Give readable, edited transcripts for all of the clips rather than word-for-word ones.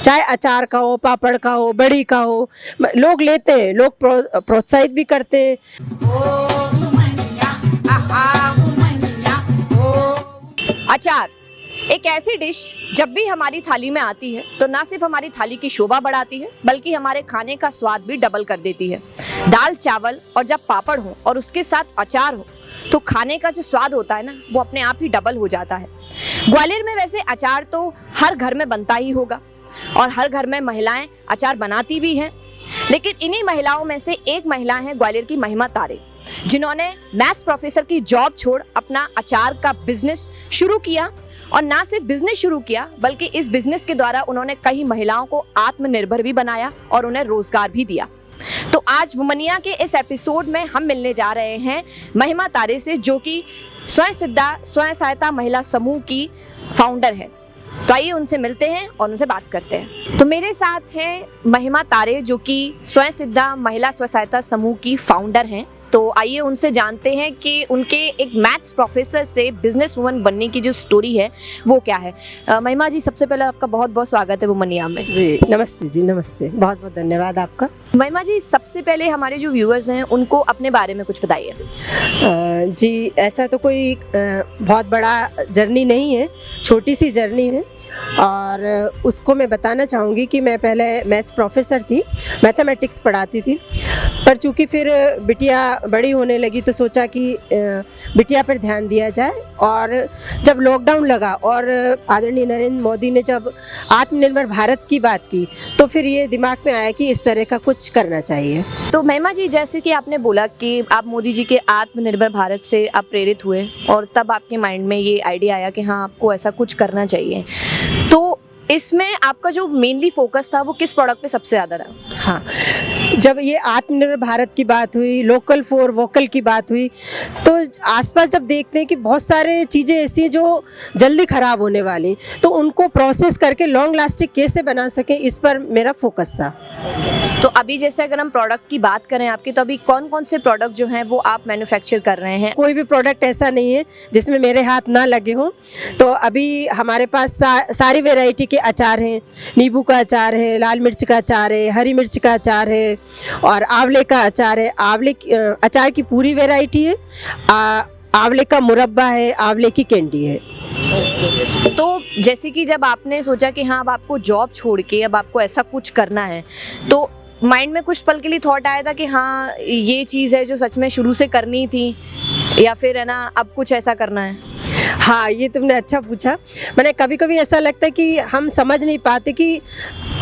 चाहे अचार का हो, पापड़ का हो, बड़ी का हो, लोग लेते हैं, लोग प्रोत्साहित भी करते हैं। अचार एक ऐसी डिश जब भी हमारी थाली में आती है तो ना सिर्फ हमारी थाली की शोभा बढ़ाती है बल्कि हमारे खाने का स्वाद भी डबल कर देती है। दाल चावल और जब पापड़ हो और उसके साथ अचार हो तो खाने का जो स्वाद होता है ना वो अपने आप ही डबल हो जाता है। ग्वालियर में वैसे अचार तो हर घर में बनता ही होगा और हर घर में महिलाएं अचार बनाती भी हैं, लेकिन इन्हीं महिलाओं में से एक महिला है ग्वालियर की महिमा तारे, जिन्होंने मैथ्स प्रोफेसर की जॉब छोड़ अपना अचार का बिजनेस शुरू किया। और ना सिर्फ बिजनेस शुरू किया बल्कि इस बिजनेस के द्वारा उन्होंने कई महिलाओं को आत्मनिर्भर भी बनाया और उन्हें रोजगार भी दिया। तो आज वुमनिया के इस एपिसोड में हम मिलने जा रहे हैं महिमा तारे से, जो कि स्वयं सिद्धा स्वयं सहायता महिला समूह की फाउंडर है। तो आइए उनसे मिलते हैं और उनसे बात करते हैं। तो मेरे साथ हैं महिमा तारे, जो कि स्वयं सिद्धा महिला स्व सहायता समूह की फाउंडर हैं। तो आइए उनसे जानते हैं कि उनके एक मैथ्स प्रोफेसर से बिजनेस वुमन बनने की जो स्टोरी है वो क्या है। महिमा जी, सबसे पहले आपका बहुत बहुत स्वागत है वुमनिया में। जी नमस्ते जी, नमस्ते, बहुत बहुत धन्यवाद आपका। महिमा जी, सबसे पहले हमारे जो व्यूअर्स हैं उनको अपने बारे में कुछ बताइए। जी, ऐसा तो कोई बहुत बड़ा जर्नी नहीं है, छोटी सी जर्नी है और उसको मैं बताना चाहूँगी कि मैं पहले मैथ्स प्रोफेसर थी, मैथमेटिक्स पढ़ाती थी, पर चूँकि फिर बिटिया बड़ी होने लगी तो सोचा कि बिटिया पर ध्यान दिया जाए। और जब लॉकडाउन लगा और आदरणीय नरेंद्र मोदी ने जब आत्मनिर्भर भारत की बात की तो फिर ये दिमाग में आया कि इस तरह का कुछ करना चाहिए। तो महिमा जी, जैसे कि आपने बोला कि आप मोदी जी के आत्मनिर्भर भारत से आप प्रेरित हुए और तब आपके माइंड में ये आइडिया आया कि हाँ, आपको ऐसा कुछ करना चाहिए। तो इसमें आपका जो मेनली फोकस था वो किस प्रोडक्ट पे सबसे ज़्यादा था? हाँ, जब ये आत्मनिर्भर भारत की बात हुई, लोकल फॉर वोकल की बात हुई, तो आसपास जब देखते हैं कि बहुत सारे चीज़ें ऐसी हैं जो जल्दी ख़राब होने वाली, तो उनको प्रोसेस करके लॉन्ग लास्टिंग कैसे बना सकें, इस पर मेरा फोकस था। तो अभी जैसे अगर हम प्रोडक्ट की बात करें आपकी, तो अभी कौन कौन से प्रोडक्ट जो हैं वो आप मैन्युफैक्चर कर रहे हैं? कोई भी प्रोडक्ट ऐसा नहीं है जिसमें मेरे हाथ ना लगे हों। तो अभी हमारे पास सारी वैरायटी के अचार हैं। नींबू का अचार है, लाल मिर्च का अचार है, हरी मिर्च का अचार है और आंवले का अचार है। आंवले अचार की पूरी वैरायटी है। आंवले का मुरब्बा है, आंवले की कैंडी है। तो जैसे कि जब आपने सोचा कि हाँ, अब आपको जॉब छोड़ के अब आपको ऐसा कुछ करना है, तो माइंड में कुछ पल के लिए थॉट आया था कि हाँ, ये चीज़ है जो सच में शुरू से करनी थी, या फिर है ना अब कुछ ऐसा करना है? हाँ, ये तुमने अच्छा पूछा। मैंने कभी कभी ऐसा लगता है कि हम समझ नहीं पाते कि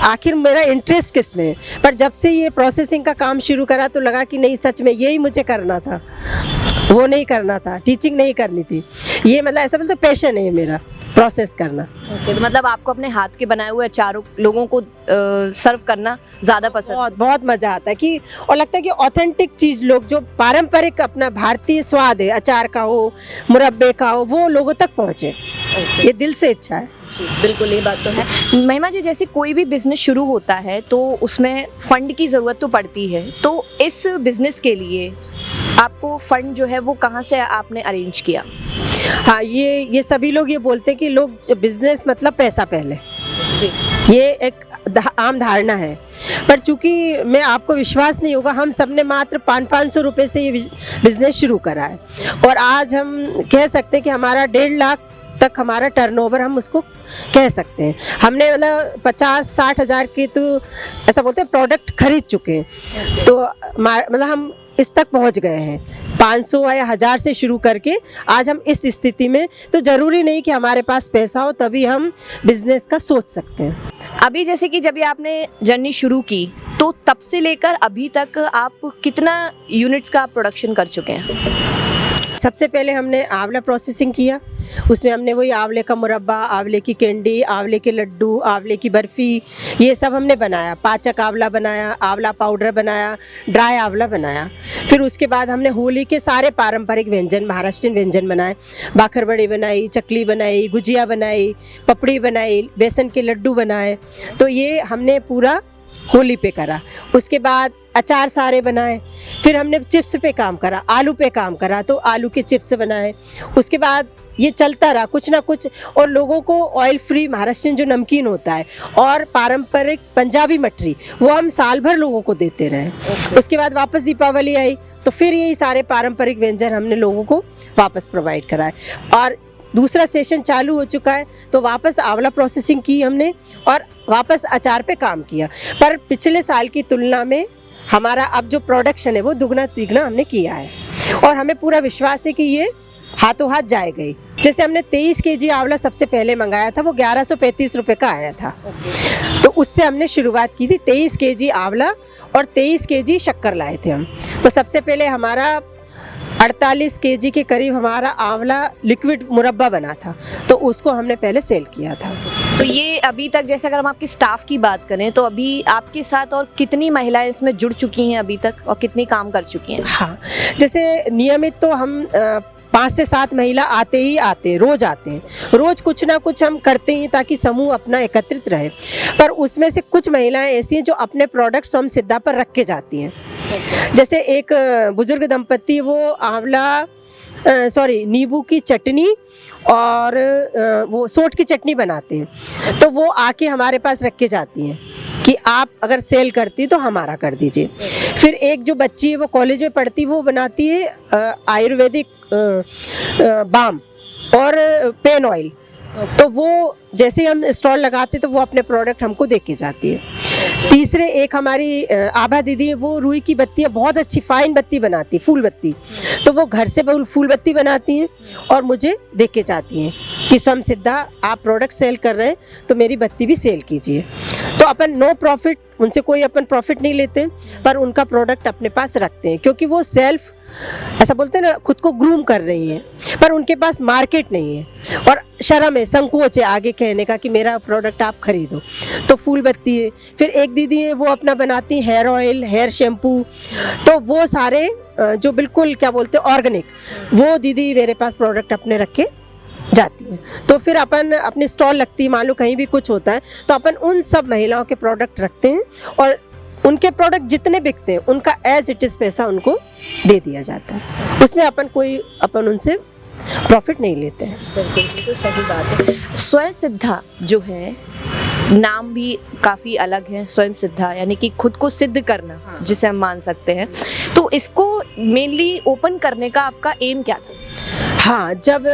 आखिर मेरा इंटरेस्ट किस में है, पर जब से ये प्रोसेसिंग का काम शुरू करा तो लगा कि नहीं, सच में यही मुझे करना था, वो नहीं करना था, टीचिंग नहीं करनी थी। ये मतलब ऐसा बोलते पैशन है मेरा, प्रोसेस करना। ओके, तो मतलब आपको अपने हाथ के बनाए हुए अचारों लोगों को सर्व करना ज़्यादा पसंद? बहुत बहुत मज़ा आता है कि, और लगता है कि ऑथेंटिक चीज़ लोग जो पारंपरिक अपना भारतीय स्वाद है, अचार का हो, मुरब्बे का हो, वो लोगों तक पहुँचे। ये दिल से इच्छा है। जी बिल्कुल, ये बात तो है। महिमा जी, जैसे कोई भी बिजनेस शुरू होता है तो उसमें फंड की ज़रूरत तो पड़ती है, तो इस बिजनेस के लिए आपको फंड जो है वो कहाँ से आपने अरेंज किया? हाँ, ये सभी लोग ये बोलते हैं कि लोग बिजनेस मतलब पैसा पहले, जी, ये एक आम धारणा है। पर चूंकि मैं आपको विश्वास नहीं होगा, हम सब ने मात्र 500 रुपये से ये बिजनेस शुरू करा है और आज हम कह सकते हैं कि हमारा 1.5 लाख तक हमारा टर्नओवर हम उसको कह सकते हैं। हमने मतलब 50-60 हज़ार के तो ऐसा बोलते हैं प्रोडक्ट खरीद चुके हैं। तो मतलब हम इस तक पहुंच गए हैं, 500 या 1000 से शुरू करके आज हम इस स्थिति में। तो ज़रूरी नहीं कि हमारे पास पैसा हो तभी हम बिजनेस का सोच सकते हैं। अभी जैसे कि जब ये आपने जर्नी शुरू की तो तब से लेकर अभी तक आप कितना यूनिट्स का प्रोडक्शन कर चुके हैं? सबसे पहले हमने आंवला प्रोसेसिंग किया, उसमें हमने वही आंवले का मुरब्बा, आंवले की कैंडी, आंवले के लड्डू, आंवले की बर्फ़ी, ये सब हमने बनाया। पाचक आंवला बनाया, आंवला पाउडर बनाया, ड्राई आंवला बनाया। फिर उसके बाद हमने होली के सारे पारंपरिक व्यंजन, महाराष्ट्रीयन व्यंजन बनाए। बाखरबड़ी बनाई, चकली बनाई, गुजिया बनाई, पपड़ी बनाई, बेसन के लड्डू बनाए। तो ये हमने पूरा होली पे करा। उसके बाद अचार सारे बनाए, फिर हमने चिप्स पे काम करा, आलू पे काम करा तो आलू के चिप्स बनाए। उसके बाद ये चलता रहा कुछ ना कुछ, और लोगों को ऑयल फ्री महाराष्ट्रियन जो नमकीन होता है और पारंपरिक पंजाबी मठरी वो हम साल भर लोगों को देते रहे। उसके बाद वापस दीपावली आई तो फिर यही सारे पारंपरिक व्यंजन हमने लोगों को वापस प्रोवाइड कराए। और दूसरा सेशन चालू हो चुका है तो वापस आंवला प्रोसेसिंग की हमने और वापस अचार पे काम किया। पर पिछले साल की तुलना में हमारा अब जो प्रोडक्शन है वो दुगना तिगना हमने किया है और हमें पूरा विश्वास है कि ये हाथों हाथ जाएगा ही। जैसे हमने 23 केजी आंवला सबसे पहले मंगाया था, वो 1135 रुपये का आया था। तो उससे हमने शुरुआत की थी। 23 केजी आंवला और 23 केजी शक्कर लाए थे हम। तो सबसे पहले हमारा 48 केजी के करीब हमारा आंवला लिक्विड मुरब्बा बना था, तो उसको हमने पहले सेल किया था। तो ये अभी तक, जैसे अगर हम आपके स्टाफ की बात करें तो अभी आपके साथ और कितनी महिलाएं इसमें जुड़ चुकी हैं अभी तक और कितनी काम कर चुकी हैं? हाँ, जैसे नियमित तो हम 5 से 7 महिला आते ही आते हैं, रोज आते हैं। रोज कुछ ना कुछ हम करते ही ताकि समूह अपना एकत्रित रहे। पर उसमें से कुछ महिलाएं ऐसी हैं जो अपने प्रोडक्ट स्वयं सिद्धा पर रख के जाती हैं। जैसे एक बुजुर्ग दंपति वो नींबू की चटनी और वो सोट की चटनी बनाते हैं, तो वो आके हमारे पास रख के जाती हैं कि आप अगर सेल करती तो हमारा कर दीजिए। फिर एक जो बच्ची है वो कॉलेज में पढ़ती, वो बनाती है आयुर्वेदिक बाम और पेन ऑयल, तो वो जैसे हम स्टॉल लगाते तो वो अपने प्रोडक्ट हमको दे के जाती है। तीसरे एक हमारी आभा दीदी है, वो रुई की बत्तियाँ बहुत अच्छी फाइन बत्ती बनाती, फूल बत्ती, तो वो घर से फूल बत्ती बनाती हैं और मुझे दे के जाती हैं कि स्वयं सिद्धा आप प्रोडक्ट सेल कर रहे हैं तो मेरी बत्ती भी सेल कीजिए। तो अपन नो प्रॉफिट, उनसे कोई अपन प्रॉफिट नहीं लेते, पर उनका प्रोडक्ट अपने पास रखते हैं क्योंकि वो सेल्फ ऐसा बोलते हैं ना, खुद को ग्रूम कर रही हैं, पर उनके पास मार्केट नहीं है और शर्म है, संकोच है आगे कहने का कि मेरा प्रोडक्ट आप खरीदो। तो फूल बत्ती है। फिर एक दीदी है वो अपना बनाती हेयर ऑयल, हेयर शैम्पू, तो वो सारे जो बिल्कुल क्या बोलते हैं ऑर्गेनिक, वो दीदी मेरे पास प्रोडक्ट अपने रख के जाती है। तो फिर अपन अपनी स्टॉल लगती है, मान लो कहीं भी कुछ होता है तो अपन उन सब महिलाओं के प्रोडक्ट रखते हैं और उनके प्रोडक्ट जितने बिकते हैं उनका एज इट इज़ पैसा उनको दे दिया जाता है। उसमें अपन उनसे प्रॉफिट नहीं लेते हैं। बिल्कुल सही बात है। स्वयं सिद्धा जो है, नाम भी काफ़ी अलग है, स्वयं सिद्धा यानी कि खुद को सिद्ध करना, जिसे हम मान सकते हैं। तो इसको मेनली ओपन करने का आपका एम क्या था? हाँ, जब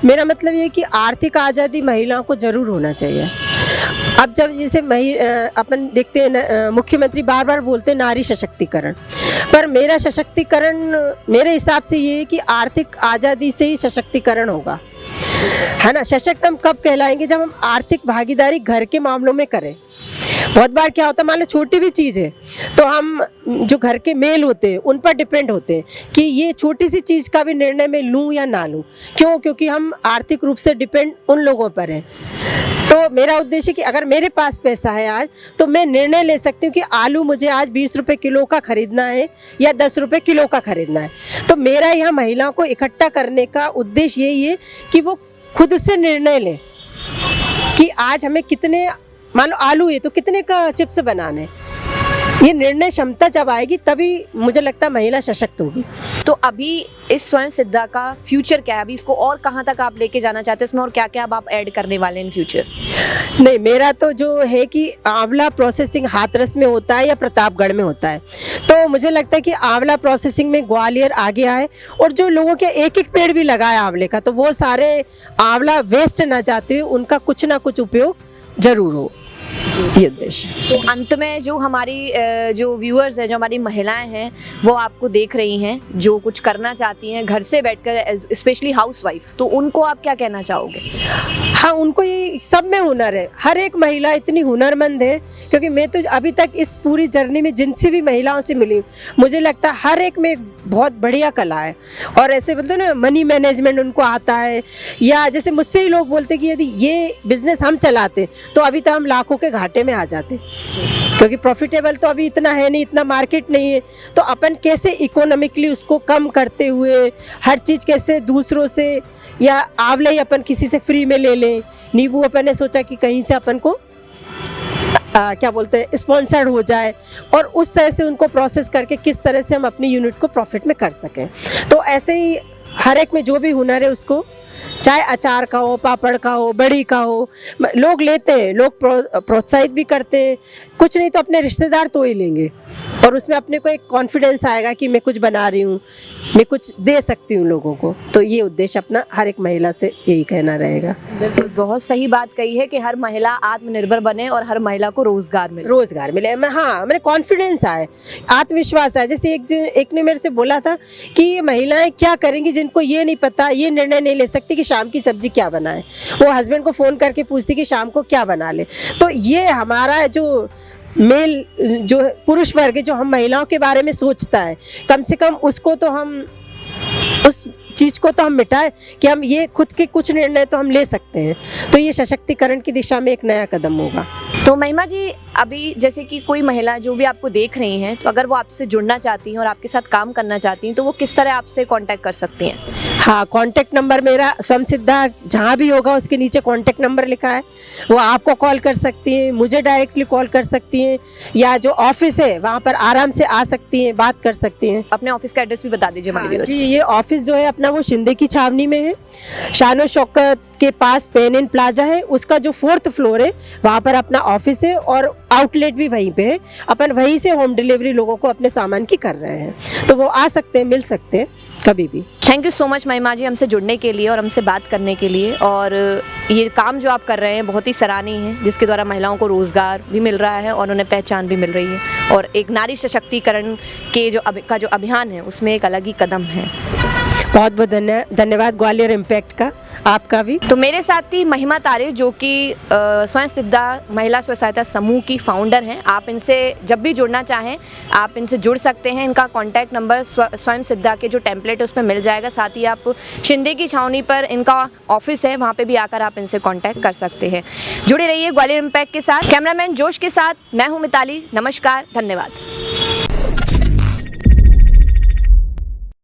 मेरा मतलब ये कि आर्थिक आज़ादी महिलाओं को ज़रूर होना चाहिए। अब जब जैसे अपन देखते हैं मुख्यमंत्री बार बार बोलते हैं नारी सशक्तिकरण, पर मेरा सशक्तिकरण मेरे हिसाब से ये है कि आर्थिक आज़ादी से ही सशक्तिकरण होगा, है ना। सशक्त हम कब कहलाएंगे? जब हम आर्थिक भागीदारी घर के मामलों में करें। बहुत बार क्या होता है, मान लो छोटी भी चीज़ है तो हम जो घर के मेल होते हैं उन पर डिपेंड होते हैं कि ये छोटी सी चीज़ का भी निर्णय मैं लूँ या ना लूँ। क्यों? क्योंकि हम आर्थिक रूप से डिपेंड उन लोगों पर हैं। तो मेरा उद्देश्य कि अगर मेरे पास पैसा है आज तो मैं निर्णय ले सकती हूँ कि आलू मुझे आज 20 रुपये किलो का खरीदना है या 10 रुपये किलो का खरीदना है। तो मेरा यहाँ महिलाओं को इकट्ठा करने का उद्देश्य यही है कि वो खुद से निर्णय लें कि आज हमें कितने, मान लो आलू है तो कितने का चिप्स बनाने। ये निर्णय क्षमता जब आएगी तभी मुझे लगता है महिला सशक्त होगी। तो अभी इस स्वयं सिद्धा का फ्यूचर क्या है? अभी इसको और कहाँ तक आप लेके जाना चाहते हैं इसमें, और क्या क्या अब आप ऐड करने वाले हैं इन फ्यूचर? नहीं, मेरा तो जो है कि आंवला प्रोसेसिंग हाथरस में होता है या प्रतापगढ़ में होता है, तो मुझे लगता है कि आंवला प्रोसेसिंग में ग्वालियर आगे आए और जो लोगों के एक एक पेड़ भी लगाए आंवले का, तो वो सारे आंवला वेस्ट ना जाते हुए उनका कुछ ना कुछ उपयोग जरूर हो, ये उद्देश्य। तो अंत में जो हमारी जो व्यूअर्स हैं, जो हमारी महिलाएं हैं, वो आपको देख रही हैं, जो कुछ करना चाहती हैं घर से बैठकर, स्पेशली हाउसवाइफ, तो उनको आप क्या कहना चाहोगे? हाँ, उनको ये सब में हुनर है। हर एक महिला इतनी हुनरमंद है, क्योंकि मैं तो अभी तक इस पूरी जर्नी में जिनसे भी महिलाओं से मिली, मुझे लगता है हर एक में बहुत बढ़िया कला है। और ऐसे बोलते ना, मनी मैनेजमेंट उनको आता है, या जैसे मुझसे ही लोग बोलते कि यदि ये बिजनेस हम चलाते तो अभी तो हम लाखों के घाटे में आ जाते, क्योंकि प्रॉफिटेबल तो अभी इतना है नहीं, इतना मार्केट नहीं है। तो अपन कैसे इकोनॉमिकली उसको कम करते हुए हर चीज़ कैसे दूसरों से, या आंवले अपन किसी से फ्री में ले लें, नींबू अपन ने सोचा कि कहीं से अपन को क्या बोलते हैं स्पॉन्सर्ड हो जाए, और उस तरह से उनको प्रोसेस करके किस तरह से हम अपनी यूनिट को प्रॉफिट में कर सकें। तो ऐसे ही हर एक में जो भी हुनर है उसको, चाहे अचार का हो, पापड़ का हो, बड़ी का हो, लोग लेते हैं, लोग प्रोत्साहित भी करते हैं। कुछ नहीं तो अपने रिश्तेदार तो ही लेंगे, और उसमें अपने को एक कॉन्फिडेंस आएगा कि मैं कुछ बना रही हूँ, मैं कुछ दे सकती हूँ लोगों को। तो ये उद्देश्य अपना हर एक महिला से यही कहना रहेगा। बिल्कुल, बहुत सही बात कही है कि हर महिला आत्मनिर्भर बने और हर महिला को रोजगार मिले। रोजगार मिले, मैंने कॉन्फिडेंस आए, आत्मविश्वास आए। जैसे एक ने मेरे से बोला था कि महिलाएं क्या करेंगी जिनको ये नहीं पता, ये निर्णय नहीं ले सकती कि शाम की सब्जी क्या बनाए। वो हस्बैंड को फ़ोन करके पूछती कि शाम को क्या बना ले। तो ये हमारा जो मेल, जो पुरुष वर्ग है, जो हम महिलाओं के बारे में सोचता है, कम से कम उसको तो हम, उस चीज़ को तो हम मिटाएं कि हम ये खुद के कुछ निर्णय तो हम ले सकते हैं। तो ये सशक्तिकरण की दिशा में एक नया कदम होगा। तो महिमा जी, अभी जैसे कि कोई महिला जो भी आपको देख रही हैं, तो अगर वो आपसे जुड़ना चाहती हैं और आपके साथ काम करना चाहती हैं, तो वो किस तरह आपसे कांटेक्ट कर सकती हैं? हाँ, कांटेक्ट नंबर मेरा स्वयंसिद्धा जहाँ भी होगा उसके नीचे कांटेक्ट नंबर लिखा है, वो आपको कॉल कर सकती हैं, मुझे डायरेक्टली कॉल कर सकती हैं, या जो ऑफिस है वहाँ पर आराम से आ सकती हैं, बात कर सकती हैं। अपने ऑफिस का एड्रेस भी बता दीजिए हमारे व्यूअर्स जी, ये ऑफिस जो है अपना वो शिंदे की छावनी में है, शानो शौकत के पास पेन इन प्लाजा है, उसका जो 4th फ्लोर है वहाँ पर अपना ऑफिस है, और आउटलेट भी वहीं पे है। अपन वहीं से होम डिलीवरी लोगों को अपने सामान की कर रहे हैं, तो वो आ सकते हैं, मिल सकते हैं कभी भी। थैंक यू सो मच महिमा जी, हमसे जुड़ने के लिए और हमसे बात करने के लिए। और ये काम जो आप कर रहे हैं बहुत ही सराहनीय है, जिसके द्वारा महिलाओं को रोज़गार भी मिल रहा है और उन्हें पहचान भी मिल रही है, और एक नारी सशक्तिकरण के जो अभियान है उसमें एक अलग ही कदम है। बहुत बहुत धन्यवाद ग्वालियर इम्पैक्ट का, आपका भी। तो मेरे साथ थी महिमा तारे, जो कि स्वयं सिद्धा महिला स्व सहायता समूह की फाउंडर हैं। आप इनसे जब भी जुड़ना चाहें आप इनसे जुड़ सकते हैं। इनका कॉन्टैक्ट नंबर स्वयं सिद्धा के जो टेम्पलेट है उसमें मिल जाएगा। साथ ही आप शिंदे की छावनी पर इनका ऑफिस है, वहाँ पे भी आकर आप इनसे कॉन्टैक्ट कर सकते हैं। जुड़े रहिए ग्वालियर इम्पैक्ट के साथ। कैमरामैन जोश के साथ मैं हूँ मिताली। नमस्कार, धन्यवाद।